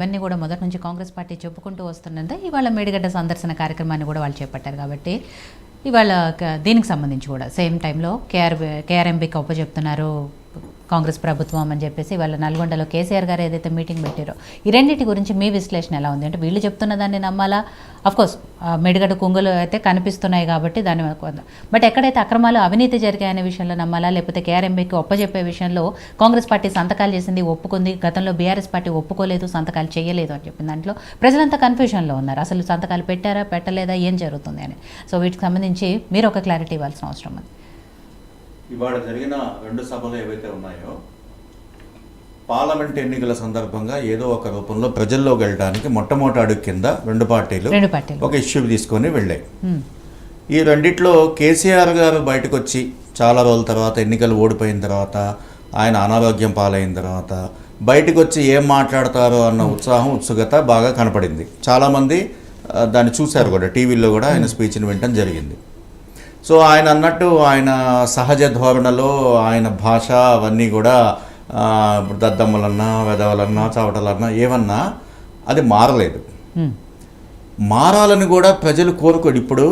ఇవన్నీ కూడా మొదటి నుంచి కాంగ్రెస్ పార్టీ చెప్పుకుంటూ వస్తున్నది. ఇవాళ మేడిగడ్డ సందర్శన కార్యక్రమాన్ని కూడా వాళ్ళు చేపట్టారు కాబట్టి ఇవాళ దీనికి సంబంధించి కూడా సేమ్ టైంలో కేఆర్ఎంబీకి ఒప్పచెప్తున్నారు కాంగ్రెస్ ప్రభుత్వం అని చెప్పేసి వాళ్ళ నల్గొండలో కేసీఆర్ గారు ఏదైతే మీటింగ్ పెట్టారో ఈ రెండింటి గురించి మీ విశ్లేషణ ఎలా ఉంది? అంటే వీళ్ళు చెప్తున్న దాన్ని నమ్మాలా? అఫ్కోర్స్ మేడిగడ్డ కుంగులు అయితే కనిపిస్తున్నాయి కాబట్టి దాన్ని బట్ ఎక్కడైతే అక్రమాలు అవినీతి జరిగాయనే విషయంలో నమ్మాలా, లేకపోతే కేఆర్ఎంబీకి ఒప్పచెప్పే విషయంలో కాంగ్రెస్ పార్టీ సంతకాలు చేసింది ఒప్పుకుంది, గతంలో బీఆర్ఎస్ పార్టీ ఒప్పుకోలేదు, సంతకాలు చేయలేదు అని చెప్పిన దాంట్లో ప్రజలంతా కన్ఫ్యూజన్లో ఉన్నారు. అసలు సంతకాలు పెట్టారా పెట్టలేదా ఏం జరుగుతుంది అని. సో వీటికి సంబంధించి మీరు ఒక క్లారిటీ ఇవ్వాల్సిన అవసరం ఉంది. ఇవాళ జరిగిన రెండు సభలు ఏవైతే ఉన్నాయో పార్లమెంట్ ఎన్నికల సందర్భంగా ఏదో ఒక రూపంలో ప్రజల్లోకి వెళ్ళడానికి మొట్టమొదటి అడుగు కింద రెండు పార్టీలు ఒక ఇష్యూ తీసుకొని వెళ్ళాయి. ఈ రెండిట్లో కేసీఆర్ గారు బయటకు వచ్చి చాలా రోజుల తర్వాత ఎన్నికలు ఓడిపోయిన తర్వాత ఆయన అనారోగ్యం పాలైన తర్వాత బయటకు వచ్చి ఏం మాట్లాడతారో అన్న ఉత్సాహం ఉత్సుకత బాగా కనపడింది. చాలామంది దాన్ని చూశారు కూడా, టీవీలో కూడా ఆయన స్పీచ్ని వినటం జరిగింది. సో ఆయన అన్నట్టు ఆయన సహజ ధోరణలో ఆయన భాష అవన్నీ కూడా దద్దమ్మలన్నా వెదవలన్నా చవటలన్నా ఏమన్నా అది మారలేదు. మారాలని కూడా ప్రజలు కోరుకోడు. ఇప్పుడు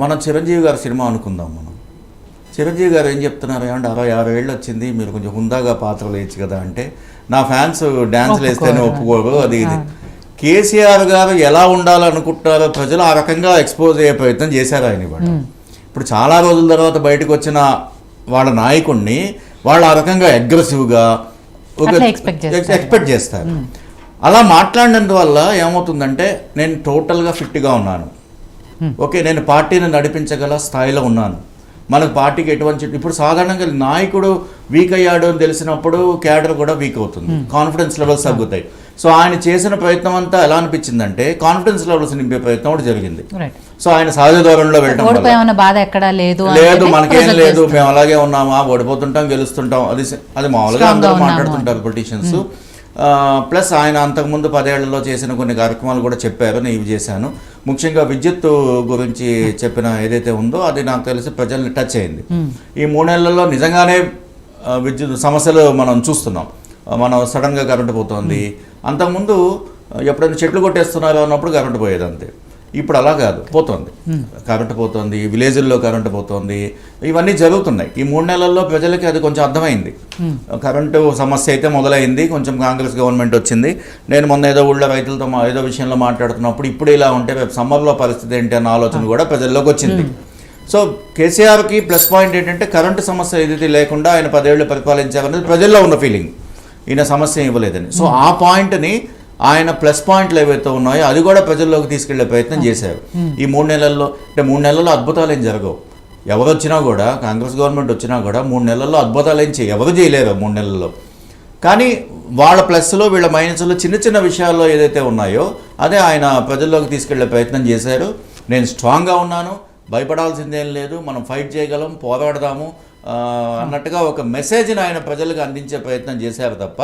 మనం చిరంజీవి గారి సినిమా అనుకుందాం. మనం చిరంజీవి గారు ఏం చెప్తున్నారు, ఏమంటే 60-60 ఏళ్ళు వచ్చింది, మీరు కొంచెం హుందాగా పాత్రలు వేయచ్చు కదా అంటే నా ఫ్యాన్స్ డ్యాన్సులు వేస్తేనే ఒప్పుకోరు అది ఇది. కేసీఆర్ గారు ఎలా ఉండాలనుకుంటారో ప్రజలు ఆ రకంగా ఎక్స్పోజ్ అయ్యే ప్రయత్నం చేశారు ఆయన. ఇప్పుడు చాలా రోజుల తర్వాత బయటకు వచ్చిన వాళ్ళ నాయకుడిని వాళ్ళు ఆ రకంగా అగ్రెసివ్గా ఎక్స్పెక్ట్ చేస్తారు. అలా మాట్లాడినందువల్ల ఏమవుతుందంటే నేను టోటల్గా ఫిట్గా ఉన్నాను, ఓకే నేను పార్టీని నడిపించగల స్థాయిలో ఉన్నాను, మనకు పార్టీకి ఎటువంటి ఇప్పుడు సాధారణంగా నాయకుడు వీక్ అయ్యాడు అని తెలిసినప్పుడు క్యాడర్ కూడా వీక్ అవుతుంది, కాన్ఫిడెన్స్ లెవెల్స్ తగ్గుతాయి. సో ఆయన చేసిన ప్రయత్నం అంతా ఎలా అనిపించిందంటే కాన్ఫిడెన్స్ లెవెల్స్ నింపే ప్రయత్నం కూడా జరిగింది. సో ఆయన సహజ ధోరణిలో వెళ్ళటం లేదు, మనకేం లేదు, మేము అలాగే ఉన్నామా, ఓడిపోతుంటాం గెలుస్తుంటాం, అది మామూలుగా అందరూ మాట్లాడుతుంటారు పొలిటీషియన్స్. ప్లస్ ఆయన అంతకుముందు 10 ఏళ్లలో చేసిన కొన్ని కార్యక్రమాలు కూడా చెప్పారు, నేను ఇవి చేశాను. ముఖ్యంగా విద్యుత్ గురించి చెప్పిన ఏదైతే ఉందో అది నాకు తెలిసి ప్రజల్ని టచ్ అయింది. ఈ 3 నెలల్లో నిజంగానే విద్యుత్ సమస్యలు మనం చూస్తున్నాం. మనం సడన్గా కరెంటు పోతుంది. అంతకుముందు ఎప్పుడైనా చెట్లు కొట్టేస్తున్నారు అన్నప్పుడు కరెంటు పోయేది అంతే. ఇప్పుడు అలా కాదు, పోతుంది, కరెంటు పోతుంది, విలేజ్ల్లో కరెంటు పోతుంది, ఇవన్నీ జరుగుతున్నాయి. ఈ 3 నెలల్లో ప్రజలకి అది కొంచెం అర్థమైంది. కరెంటు సమస్య అయితే మొదలైంది, కొంచెం కాంగ్రెస్ గవర్నమెంట్ వచ్చింది. నేను మొన్న ఏదో ఊళ్ళో రైతులతో ఏదో విషయంలో మాట్లాడుతున్నప్పుడు ఇప్పుడు ఇలా ఉంటే రేపు సమ్మర్లో పరిస్థితి ఏంటి అన్న ఆలోచన కూడా ప్రజల్లోకి వచ్చింది. సో కేసీఆర్కి ప్లస్ పాయింట్ ఏంటంటే కరెంటు సమస్య ఏదైతే లేకుండా ఆయన 10 ఏళ్ళు పరిపాలించారనేది ప్రజల్లో ఉన్న ఫీలింగ్, ఈయన సమస్య ఇవ్వలేదని. సో ఆ పాయింట్ని ఆయన ప్లస్ పాయింట్లు ఏవైతే ఉన్నాయో అది కూడా ప్రజల్లోకి తీసుకెళ్లే ప్రయత్నం చేశారు ఈ 3 నెలల్లో. అంటే 3 నెలల్లో అద్భుతాలు ఏం జరగవు. ఎవరు వచ్చినా కూడా, కాంగ్రెస్ గవర్నమెంట్ వచ్చినా కూడా 3 నెలల్లో అద్భుతాలు ఏం ఎవరు చేయలేరు 3 నెలల్లో. కానీ వాళ్ళ ప్లస్లో వీళ్ళ మైనస్లో చిన్న చిన్న విషయాల్లో ఏదైతే ఉన్నాయో అదే ఆయన ప్రజల్లోకి తీసుకెళ్లే ప్రయత్నం చేశారు. నేను స్ట్రాంగ్గా ఉన్నాను, భయపడాల్సిందేం లేదు, మనం ఫైట్ చేయగలం, పోరాడదాము అన్నట్టుగా ఒక మెసేజ్ని ఆయన ప్రజలకు అందించే ప్రయత్నం చేశారు తప్ప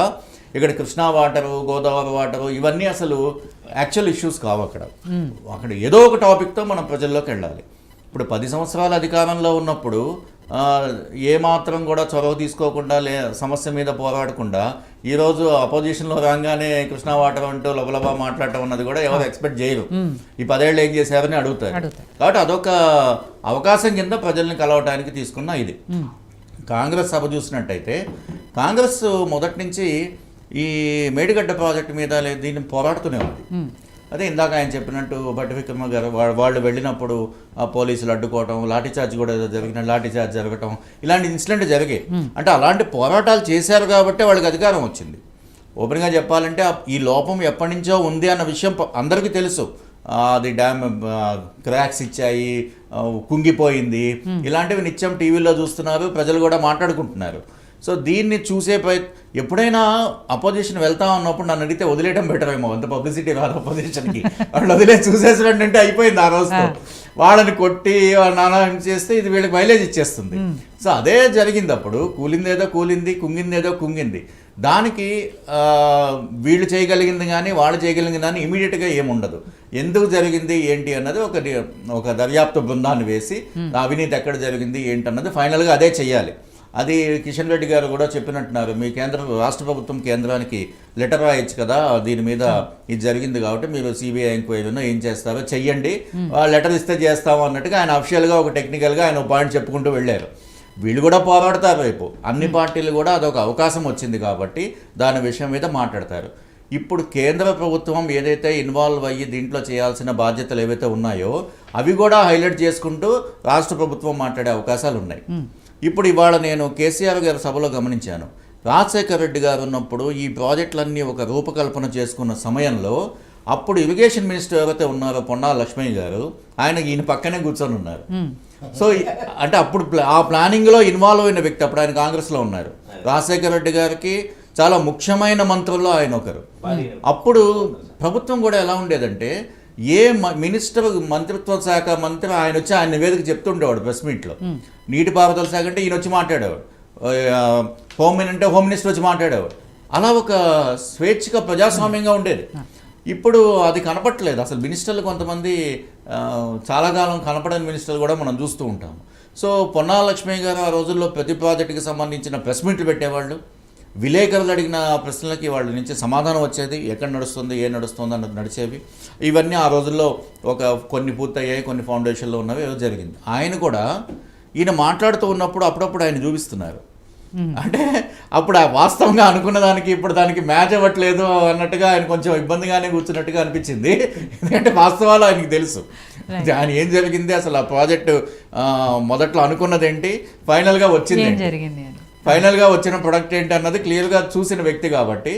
ఇక్కడ కృష్ణా వాటరు, గోదావరి వాటరు ఇవన్నీ అసలు యాక్చువల్ ఇష్యూస్ కావు. అక్కడ ఏదో ఒక టాపిక్తో మనం ప్రజల్లోకి వెళ్ళాలి. ఇప్పుడు 10 సంవత్సరాల అధికారంలో ఉన్నప్పుడు ఏమాత్రం కూడా చొరవ తీసుకోకుండా సమస్య మీద పోరాడకుండా ఈరోజు అపోజిషన్లో రాగానే కృష్ణా వాటర్ అంటూ లబలబా మాట్లాడటం అన్నది కూడా ఎవరు ఎక్స్పెక్ట్ చేయరు. ఈ 10 ఏళ్ళు ఏం చేశారని అడుగుతారు. కాబట్టి అదొక అవకాశం కింద ప్రజల్ని కలవటానికి తీసుకున్న ఇది. కాంగ్రెస్ సభ చూసినట్టయితే కాంగ్రెస్ మొదటి నుంచి ఈ మేడిగడ్డ ప్రాజెక్టు మీద దీన్ని పోరాడుతూనే ఉంది. అదే ఇందాక ఆయన చెప్పినట్టు భట్టి విక్రమ గారు వాళ్ళు వెళ్ళినప్పుడు ఆ పోలీసులు అడ్డుకోవటం, లాఠీచార్జ్ కూడా లాఠీచార్జ్ జరగటం, ఇలాంటి ఇన్సిడెంట్ జరిగాయి. అంటే అలాంటి పోరాటాలు చేశారు కాబట్టి వాళ్ళకి అధికారం వచ్చింది. ఓపెన్గా చెప్పాలంటే ఈ లోపం ఎప్పటి నుంచో ఉంది అన్న విషయం అందరికీ తెలుసు. అది డ్యామ్ క్రాక్స్ ఇచ్చాయి, కుంగిపోయింది, ఇలాంటివి నిత్యం టీవీలో చూస్తున్నారు, ప్రజలు కూడా మాట్లాడుకుంటున్నారు. సో దీన్ని చూసే ఎప్పుడైనా అపోజిషన్ వెళ్తా ఉన్నప్పుడు నన్ను అడిగితే వదిలేయడం బెటర్ ఏమో, అంత పబ్లిసిటీ రాదు అపోజిషన్కి, వాళ్ళు వదిలే చూసేసినట్టు అంటే అయిపోయింది ఆ రోజుతో. వాళ్ళని కొట్టి నానా చేస్తే ఇది వీళ్ళకి మైలేజ్ ఇచ్చేస్తుంది. సో అదే జరిగింది. అప్పుడు కూలిందేదో కూలింది, కుంగిందేదో కుంగింది. దానికి వీళ్ళు చేయగలిగింది కానీ వాళ్ళు చేయగలిగింది కానీ ఇమీడియట్గా ఏముండదు. ఎందుకు జరిగింది ఏంటి అన్నది ఒక దర్యాప్తు బృందాన్ని వేసి అవినీతి ఎక్కడ జరిగింది ఏంటన్నది ఫైనల్గా అదే చెయ్యాలి. అది కిషన్ రెడ్డి గారు కూడా చెప్పినట్టున్నారు, మీ రాష్ట్ర ప్రభుత్వం కేంద్రానికి లెటర్ రాయొచ్చు కదా, దీని మీద ఇది జరిగింది కాబట్టి మీరు సిబిఐ ఎంక్వైరీలో ఏం చేస్తారో చెయ్యండి, లెటర్ ఇస్తే చేస్తాము అన్నట్టుగా ఆయన అఫిషియల్గా ఒక టెక్నికల్గా ఆయన పాయింట్ చెప్పుకుంటూ వెళ్ళారు. వీళ్ళు కూడా పోరాడతారు రేపు, అన్ని పార్టీలు కూడా అదొక అవకాశం వచ్చింది కాబట్టి దాని విషయం మీద మాట్లాడతారు. ఇప్పుడు కేంద్ర ప్రభుత్వం ఏదైతే ఇన్వాల్వ్ అయ్యి దీంట్లో చేయాల్సిన బాధ్యతలు ఏవైతే ఉన్నాయో అవి కూడా హైలైట్ చేసుకుంటూ రాష్ట్ర ప్రభుత్వం మాట్లాడే అవకాశాలు ఉన్నాయి. ఇప్పుడు ఇవాళ నేను కేసీఆర్ గారి సభలో గమనించాను, రాజశేఖర్ రెడ్డి గారు ఉన్నప్పుడు ఈ ప్రాజెక్టులన్నీ ఒక రూపకల్పన చేసుకున్న సమయంలో అప్పుడు ఇరిగేషన్ మినిస్టర్ ఎవరైతే ఉన్నారో పొన్నాల లక్ష్మయ్య గారు, ఈయన పక్కనే కూర్చొని ఉన్నారు. సో అంటే అప్పుడు ఆ ప్లానింగ్లో ఇన్వాల్వ్ అయిన వ్యక్తి, అప్పుడు ఆయన కాంగ్రెస్లో ఉన్నారు. రాజశేఖర రెడ్డి గారికి చాలా ముఖ్యమైన మంత్రుల్లో ఆయన ఒకరు. అప్పుడు ప్రభుత్వం కూడా ఎలా ఉండేదంటే ఏ మినిస్టర్ మంత్రిత్వ శాఖ మంత్రి ఆయన వచ్చి ఆయన నివేదిక చెప్తుండేవాడు ప్రెస్ మీట్లో. నీటిపారుదల శాఖ అంటే ఈయన వచ్చి మాట్లాడేవాడు, హోమ్ అంటే హోమ్ మినిస్టర్ వచ్చి మాట్లాడేవాడు. అలా ఒక స్వేచ్ఛగా ప్రజాస్వామ్యంగా ఉండేది. ఇప్పుడు అది కనపట్లేదు అసలు. మినిస్టర్లు కొంతమంది చాలా కాలం కనపడని మినిస్టర్లు కూడా మనం చూస్తూ ఉంటాము. సో పొన్నాల లక్ష్మయ్య గారు ఆ రోజుల్లో ప్రతి ప్రాజెక్టుకి సంబంధించిన ప్రెస్ మీట్లు పెట్టేవాళ్ళు. విలేకరులు అడిగిన ప్రశ్నలకి వాళ్ళ నుంచి సమాధానం వచ్చేది, ఎక్కడ నడుస్తుంది ఏ నడుస్తుంది అన్నది నడిచేవి. ఇవన్నీ ఆ రోజుల్లో కొన్ని పూర్తయ్యాయి, కొన్ని ఫౌండేషన్లో ఉన్నవి ఏదో జరిగింది. ఆయన కూడా ఈయన మాట్లాడుతూ ఉన్నప్పుడు అప్పుడప్పుడు ఆయన చూపిస్తున్నారు. అంటే అప్పుడు వాస్తవంగా అనుకున్న దానికి ఇప్పుడు దానికి మ్యాచ్ అవ్వట్లేదు అన్నట్టుగా ఆయన కొంచెం ఇబ్బందిగానే కూర్చున్నట్టుగా అనిపించింది. ఎందుకంటే వాస్తవాలు ఆయనకి తెలుసు ఆయన ఏం జరిగింది, అసలు ఆ ప్రాజెక్టు మొదట్లో అనుకున్నది ఏంటి, ఫైనల్గా వచ్చిన ప్రొడక్ట్ ఏంటి అన్నది క్లియర్గా చూసిన వ్యక్తి కాబట్టి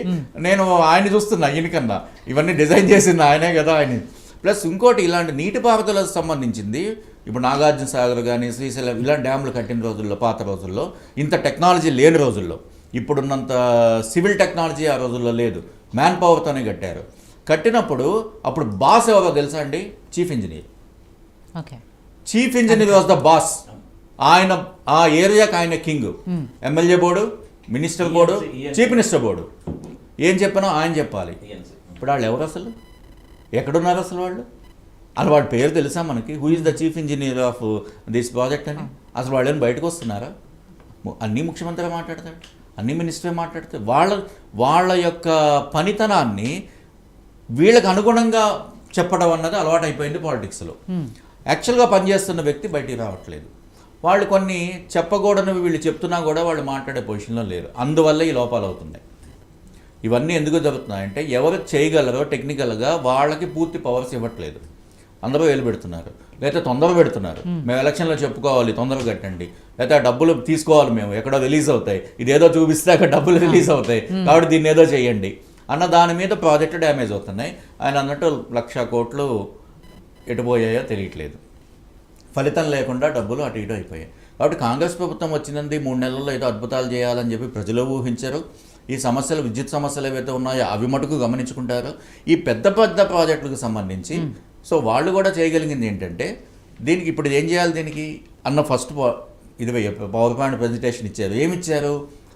నేను ఆయన చూస్తున్నా. ఈయనకన్నా ఇవన్నీ డిజైన్ చేసింది ఆయనే కదా ఆయన. ప్లస్ ఇంకోటి, ఇలాంటి నీటిపారుదలకు సంబంధించింది ఇప్పుడు నాగార్జున సాగర్ కానీ శ్రీశైలం ఇలాంటి డ్యాములు కట్టిన రోజుల్లో, పాత రోజుల్లో ఇంత టెక్నాలజీ లేని రోజుల్లో, ఇప్పుడున్నంత సివిల్ టెక్నాలజీ ఆ రోజుల్లో లేదు, మ్యాన్ పవర్తోనే కట్టారు. కట్టినప్పుడు అప్పుడు బాస్ ఎవరో తెలుసా అండి? Chief engineer. Chief engineer was the boss. ఆయన ఆ ఏరియాకి ఆయన king. MLA board, minister board, chief minister board ఏం చెప్పినా ఆయన చెప్పాలి. ఇప్పుడు వాళ్ళు ఎవరు అసలు, ఎక్కడున్నారు అసలు వాళ్ళు? అసలు వాళ్ళ పేరు తెలుసా మనకి? Who is the chief engineer of this project అని? అసలు వాళ్ళని బయటకు వస్తున్నారా? అన్నీ ముఖ్యమంత్రి మాట్లాడతాడు, అన్ని మినిస్టరే మాట్లాడతాడు. వాళ్ళ యొక్క పనితనాన్ని వీళ్ళకి అనుగుణంగా చెప్పడం అన్నది అలవాటు అయిపోయింది పాలిటిక్స్లో. యాక్చువల్గా పనిచేస్తున్న వ్యక్తి బయటికి రావట్లేదు. వాళ్ళు కొన్ని చెప్పకూడనివి వీళ్ళు చెప్తున్నా కూడా వాళ్ళు మాట్లాడే పొజిషన్లో లేరు. అందువల్ల ఈ లోపాలు అవుతున్నాయి. ఇవన్నీ ఎందుకు జరుగుతున్నాయంటే ఎవరు చేయగలరో టెక్నికల్గా వాళ్ళకి పూర్తి పవర్స్ ఇవ్వట్లేదు. అందరూ వేలు పెడుతున్నారు, లేకపోతే తొందర పెడుతున్నారు. మేము ఎలక్షన్లో చెప్పుకోవాలి, తొందరగా కట్టండి, లేకపోతే డబ్బులు తీసుకోవాలి, మేము ఎక్కడో రిలీజ్ అవుతాయి, ఇదేదో చూపిస్తే అక్కడ డబ్బులు రిలీజ్ అవుతాయి కాబట్టి దీన్ని ఏదో చేయండి అన్న దాని మీద ప్రాజెక్టు డ్యామేజ్ అవుతున్నాయి. ఆయన అన్నట్టు 1,00,000 కోట్లు ఎటుపోయాయో తెలియట్లేదు. ఫలితం లేకుండా డబ్బులు అటు ఇటు అయిపోయాయి. కాబట్టి కాంగ్రెస్ ప్రభుత్వం వచ్చింది 3 నెలల్లో ఏదో అద్భుతాలు చేయాలని చెప్పి ప్రజలు ఊహించారు. ఈ సమస్యలు, విద్యుత్ సమస్యలు ఏవైతే ఉన్నాయో అవి మటుకు గమనించుకుంటారు. ఈ పెద్ద పెద్ద ప్రాజెక్టులకు సంబంధించి సో వాళ్ళు కూడా చేయగలిగింది ఏంటంటే దీనికి ఇప్పుడు ఏం చేయాలి దీనికి అన్న ఫస్ట్ ఇది పవర్ పాయింట్ ప్రజెంటేషన్ ఇచ్చారు. ఏమిచ్చారు,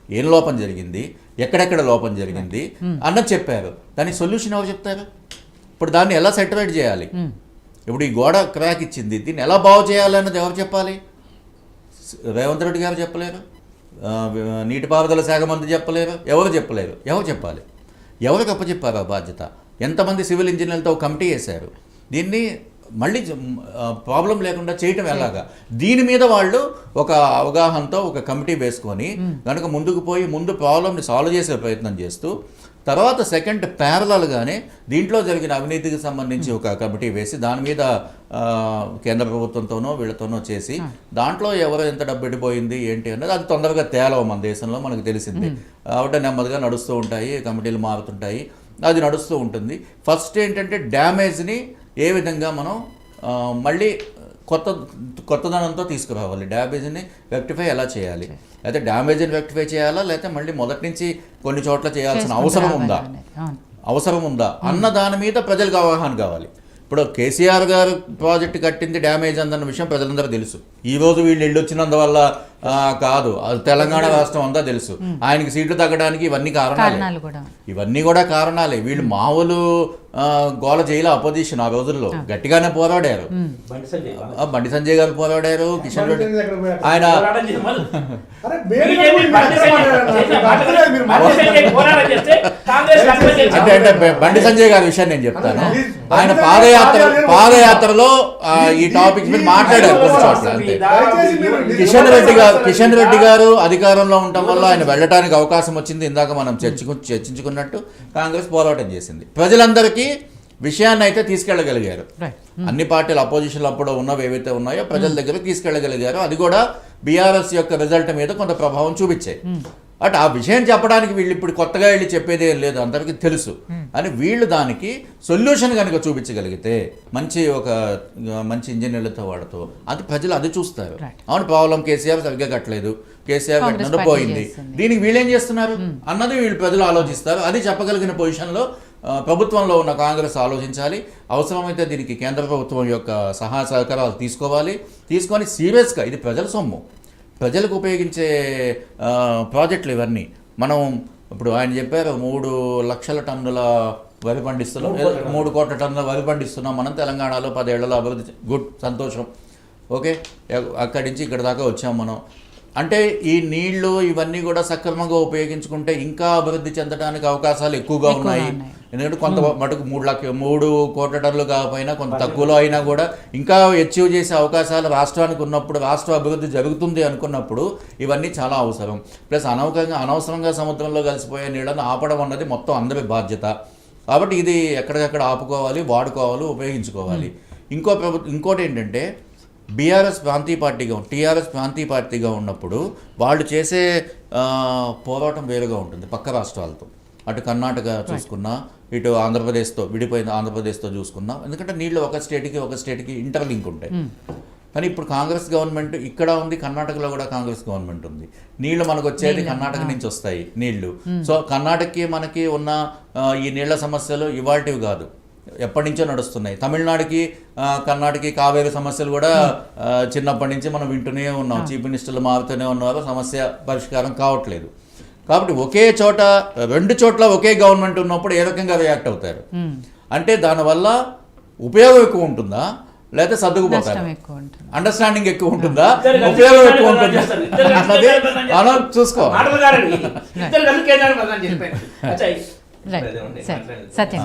ఏం లోపం జరిగింది, ఎక్కడెక్కడ లోపం జరిగింది అన్నది చెప్పారు. దానికి సొల్యూషన్ ఎవరు చెప్తారు? ఇప్పుడు దాన్ని ఎలా సెటిలైట్ చేయాలి, ఇప్పుడు ఈ గోడ క్రాక్ ఇచ్చింది, దీన్ని ఎలా బాగు చేయాలి అన్నది ఎవరు చెప్పాలి? రేవంత్ రెడ్డి గారు చెప్పలేరు, నీటిపారుదల శాఖ మంత్రి చెప్పలేరు, ఎవరు చెప్పలేరు. ఎవరు చెప్పాలి? ఎవరికి అప్పచెప్పారు ఆ బాధ్యత? ఎంతమంది సివిల్ ఇంజనీర్లతో కమిటీ వేశారు? దీన్ని మళ్ళీ ప్రాబ్లం లేకుండా చేయటం ఎలాగా? దీని మీద వాళ్ళు ఒక అవగాహనతో ఒక కమిటీ వేసుకొని కనుక ముందుకు పోయి ముందు ప్రాబ్లమ్ని సాల్వ్ చేసే ప్రయత్నం చేస్తూ తర్వాత సెకండ్ ప్యారలల్గానే దీంట్లో జరిగిన అవినీతికి సంబంధించి ఒక కమిటీ వేసి దాని మీద కేంద్ర ప్రభుత్వంతోనో వీళ్ళతోనో చేసి దాంట్లో ఎవరు ఎంత డబ్బు పెట్టిపోయింది ఏంటి అన్నది అది తొందరగా తేలవ మన దేశంలో మనకు తెలిసింది. కాబట్టి నెమ్మదిగా నడుస్తూ ఉంటాయి, కమిటీలు మారుతుంటాయి, అది నడుస్తూ ఉంటుంది. ఫస్ట్ ఏంటంటే డ్యామేజ్ని ఏ విధంగా మనం మళ్ళీ కొత్తదనంతో తీసుకురావాలి, డ్యామేజ్ని రెక్టిఫై ఎలా చేయాలి, అయితే డ్యామేజ్ని రెక్టిఫై చేయాలా లేకపోతే మళ్ళీ మొదటి నుంచి కొన్ని చోట్ల చేయాల్సిన అవసరం ఉందా అన్న దాని మీద ప్రజలకు అవగాహన కావాలి. ఇప్పుడు కేసీఆర్ గారు ప్రాజెక్టు కట్టింది డ్యామేజ్ అందన్న విషయం ప్రజలందరూ తెలుసు. ఈరోజు వీళ్ళు వెళ్ళి వచ్చినందువల్ల కాదు, అది తెలంగాణ రాష్ట్రం అంతా తెలుసు. ఆయనకి సీట్లు తగ్గడానికి ఇవన్నీ కారణాలు కూడా ఇవన్నీ కూడా కారణాలే. వీళ్ళు మామూలు గోల చేయలే అపోజిషన్ ఆ రోజుల్లో, గట్టిగానే పోరాడారు. బండి సంజయ్ గారు పోరాడారు, కిషన్ రెడ్డి ఆయన అంటే బండి సంజయ్ గారి విషయాన్ని నేను చెప్తాను. ఆయన పాదయాత్రలో ఈ టాపిక్స్ మీద మాట్లాడారు కొన్ని చోట్ల. అంతే. కిషన్ రెడ్డి గారు అధికారంలో ఉండటం వల్ల ఆయన వెళ్ళడానికి అవకాశం వచ్చింది. ఇందాక మనం చర్చించుకున్నట్టు కాంగ్రెస్ పోరాటం చేసింది. ప్రజలందరికీ విషయాన్ని అయితే తీసుకెళ్ళగలిగారు. అన్ని పార్టీలు అపోజిషన్లో అప్పుడు ఉన్నవి ఏవైతే ఉన్నాయో ప్రజల దగ్గర తీసుకెళ్ళగలిగారు. అది కూడా బీఆర్ఎస్ యొక్క రిజల్ట్ మీద కొంత ప్రభావం చూపించాయి. అటు ఆ విషయం చెప్పడానికి వీళ్ళు ఇప్పుడు కొత్తగా వెళ్ళి చెప్పేది ఏం లేదు, అందరికీ తెలుసు అని. వీళ్ళు దానికి సొల్యూషన్ కనుక చూపించగలిగితే మంచి ఇంజనీర్లతో వాడుతూ అది ప్రజలు అది చూస్తారు. అవును, ప్రాబ్లం కేసీఆర్ సరిగ్గా కట్టలేదు, కేసీఆర్ కట్టినట్టు పోయింది, దీనికి వీళ్ళేం చేస్తున్నారు అన్నది వీళ్ళు ప్రజలు ఆలోచిస్తారు. అది చెప్పగలిగిన పొజిషన్లో ప్రభుత్వంలో ఉన్న కాంగ్రెస్ ఆలోచించాలి. అవసరమైతే దీనికి కేంద్ర ప్రభుత్వం యొక్క సహాయ సహకారాలు తీసుకొని సీరియస్గా ఇది ప్రజల సొమ్ము, ప్రజలకు ఉపయోగించే ప్రాజెక్టులు ఇవన్నీ. మనం ఇప్పుడు ఆయన చెప్పారు 3 లక్షల టన్నుల వరి పండిస్తున్నాం, 3 కోట్ల టన్నుల వరి పండిస్తున్నాం మనం తెలంగాణలో 10 ఏళ్లలో అభివృద్ధి. గుడ్, సంతోషం, ఓకే. అక్కడి నుంచి ఇక్కడ దాకా వచ్చాం మనం. అంటే ఈ నీళ్లు ఇవన్నీ కూడా సక్రమంగా ఉపయోగించుకుంటే ఇంకా అభివృద్ధి చెందడానికి అవకాశాలు ఎక్కువగా ఉన్నాయి. ఎందుకంటే కొంత మటుకు 3 కోట్ల టన్నులు కాకపోయినా కొంత తక్కువలో అయినా కూడా ఇంకా అచీవ్ చేసే అవకాశాలు రాష్ట్రానికి ఉన్నప్పుడు, రాష్ట్ర అభివృద్ధి జరుగుతుంది అనుకున్నప్పుడు ఇవన్నీ చాలా అవసరం. ప్లస్ అనవసరంగా సముద్రంలో కలిసిపోయే నీళ్ళను ఆపడం అన్నది మొత్తం అందరి బాధ్యత. కాబట్టి ఇది ఎక్కడికక్కడ ఆపుకోవాలి, వాడుకోవాలి, ఉపయోగించుకోవాలి. ఇంకోటి ఏంటంటే టీఆర్ఎస్ ప్రాంతీయ పార్టీగా ఉన్నప్పుడు వాళ్ళు చేసే పోరాటం వేరుగా ఉంటుంది పక్క రాష్ట్రాలతో. అటు కర్ణాటక చూసుకున్నా, ఇటు విడిపోయిన ఆంధ్రప్రదేశ్తో చూసుకున్నా. ఎందుకంటే నీళ్ళు ఒక స్టేట్కి ఇంటర్లింక్ ఉంటాయి. కానీ ఇప్పుడు కాంగ్రెస్ గవర్నమెంట్ ఇక్కడ ఉంది, కర్ణాటకలో కూడా కాంగ్రెస్ గవర్నమెంట్ ఉంది. నీళ్లు మనకు వచ్చేది కర్ణాటక నుంచి వస్తాయి నీళ్లు. సో కర్ణాటకకి మనకి ఉన్న ఈ నీళ్ల సమస్యలు ఇవాల్టివి కాదు, ఎప్పటి నుంచో నడుస్తున్నాయి. తమిళనాడుకి కర్ణాటకకి కావేరీ సమస్యలు కూడా చిన్నప్పటి నుంచి మనం వింటూనే ఉన్నాం. చీఫ్ మినిస్టర్లు మారుతూనే ఉన్నారు, సమస్య పరిష్కారం కావట్లేదు. కాబట్టి రెండు చోట్ల ఒకే గవర్నమెంట్ ఉన్నప్పుడు ఏ రకంగా రియాక్ట్ అవుతారు అంటే దానివల్ల ఉపయోగం ఎక్కువ ఉంటుందా లేదా సర్దుకుపోతారు, అండర్స్టాండింగ్ ఎక్కువ ఉంటుందా, ఉపయోగం ఎక్కువ ఉంటుందా అన్నది మనం చూసుకోవాలి. సత్యం